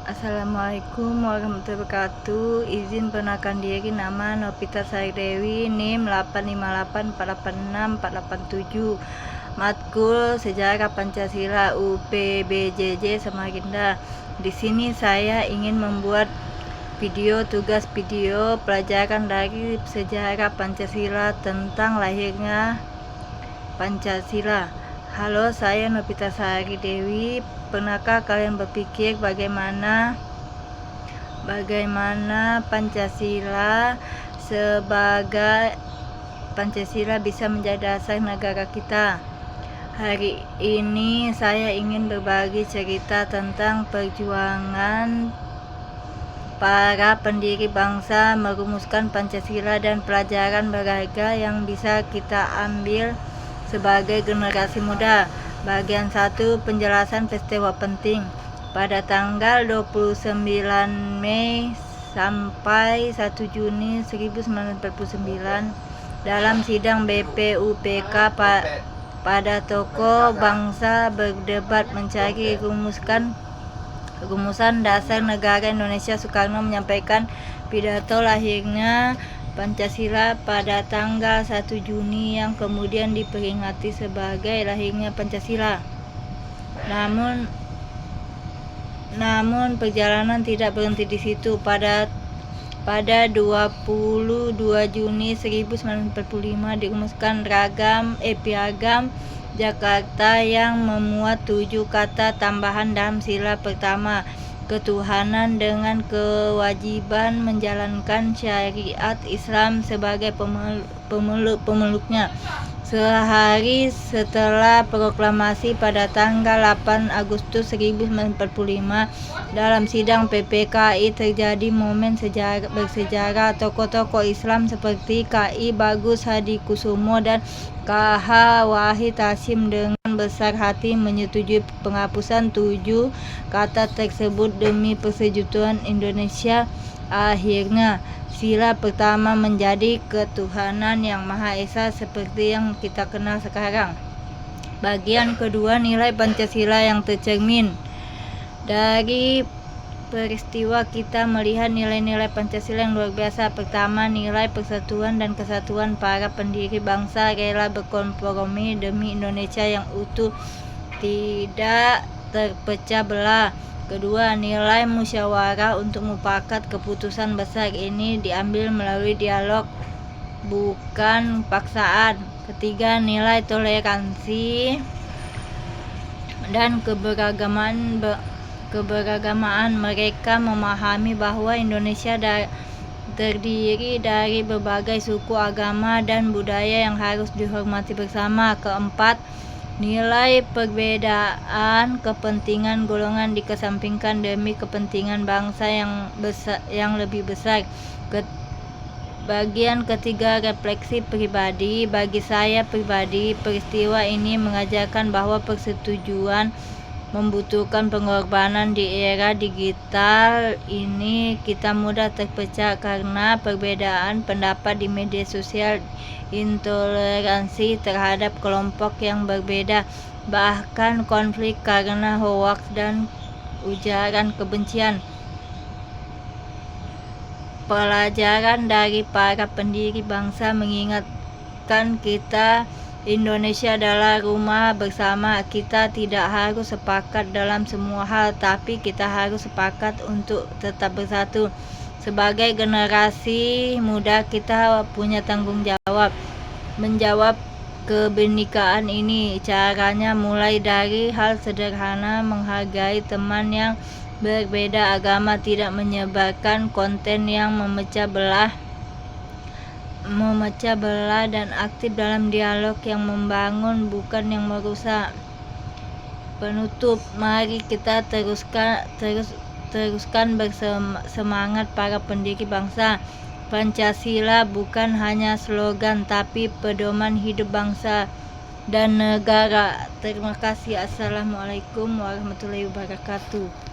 Assalamualaikum warahmatullahi wabarakatuh. Izin perkenalkan diri, nama Novita Sari Dewi, NIM 858486487. Matkul Sejarah Pancasila UPBJJ Samarinda. Di sini saya ingin membuat tugas video pelajaran dari sejarah Pancasila tentang lahirnya Pancasila. Halo, saya Novita Sari Dewi. Pernahkah kalian berpikir bagaimana Pancasila bisa menjadi dasar negara kita? Hari ini saya ingin berbagi cerita tentang perjuangan para pendiri bangsa merumuskan Pancasila dan pelajaran berharga yang bisa kita ambil sebagai generasi muda. Bagian 1, penjelasan peristiwa penting. Pada tanggal 29 Mei sampai 1 Juni 1949, dalam sidang BPUPK pada tokoh bangsa berdebat mencari rumusan dasar negara Indonesia. Soekarno menyampaikan pidato lahirnya Pancasila pada tanggal 1 Juni yang kemudian diperingati sebagai lahirnya Pancasila. Namun perjalanan tidak berhenti di situ. Pada 22 Juni 1945 dirumuskan Piagam Jakarta yang memuat 7 kata tambahan dalam sila pertama, ketuhanan dengan kewajiban menjalankan syariat Islam sebagai pemeluknya. Sehari setelah proklamasi pada tanggal 8 Agustus 1945, dalam sidang PPKI terjadi momen bersejarah. Tokoh-tokoh Islam seperti KI Bagus Hadikusumo dan KH Wahid Hasyim dengan besar hati menyetujui penghapusan 7 kata tersebut demi persekutuan Indonesia. Akhirnya sila pertama menjadi ketuhanan yang Maha Esa seperti yang kita kenal sekarang. Bagian kedua, nilai Pancasila yang tercermin dari peristiwa kita melihat nilai-nilai Pancasila yang luar biasa. Pertama, nilai persatuan dan kesatuan para pendiri bangsa rela berkompromi demi Indonesia yang utuh, tidak terpecah belah. Kedua, nilai musyawarah untuk mufakat keputusan besar. Ini diambil melalui dialog, bukan paksaan. Ketiga, nilai toleransi dan keberagamaan. Mereka memahami bahwa Indonesia terdiri dari berbagai suku, agama, dan budaya yang harus dihormati bersama. Keempat, nilai perbedaan kepentingan golongan dikesampingkan demi kepentingan bangsa yang lebih besar. Bagian ketiga, refleksi pribadi. Bagi saya pribadi, peristiwa ini mengajarkan bahwa persetujuan membutuhkan pengorbanan. Di era digital ini kita mudah terpecah karena perbedaan pendapat di media sosial, intoleransi terhadap kelompok yang berbeda, bahkan konflik karena hoaks dan ujaran kebencian. Pelajaran dari para pendiri bangsa mengingatkan kita Indonesia adalah rumah bersama. Kita tidak harus sepakat dalam semua hal, tapi kita harus sepakat untuk tetap bersatu. Sebagai generasi muda, kita punya tanggung jawab menjawab kebenekaan ini. Caranya mulai dari hal sederhana, menghargai teman yang berbeda agama, tidak menyebarkan konten yang memecah belah, dan aktif dalam dialog yang membangun, bukan yang merusak. Penutup, mari kita teruskan bersemangat para pendiri bangsa. Pancasila bukan hanya slogan, tapi pedoman hidup bangsa dan negara. Terima kasih. Assalamualaikum warahmatullahi wabarakatuh.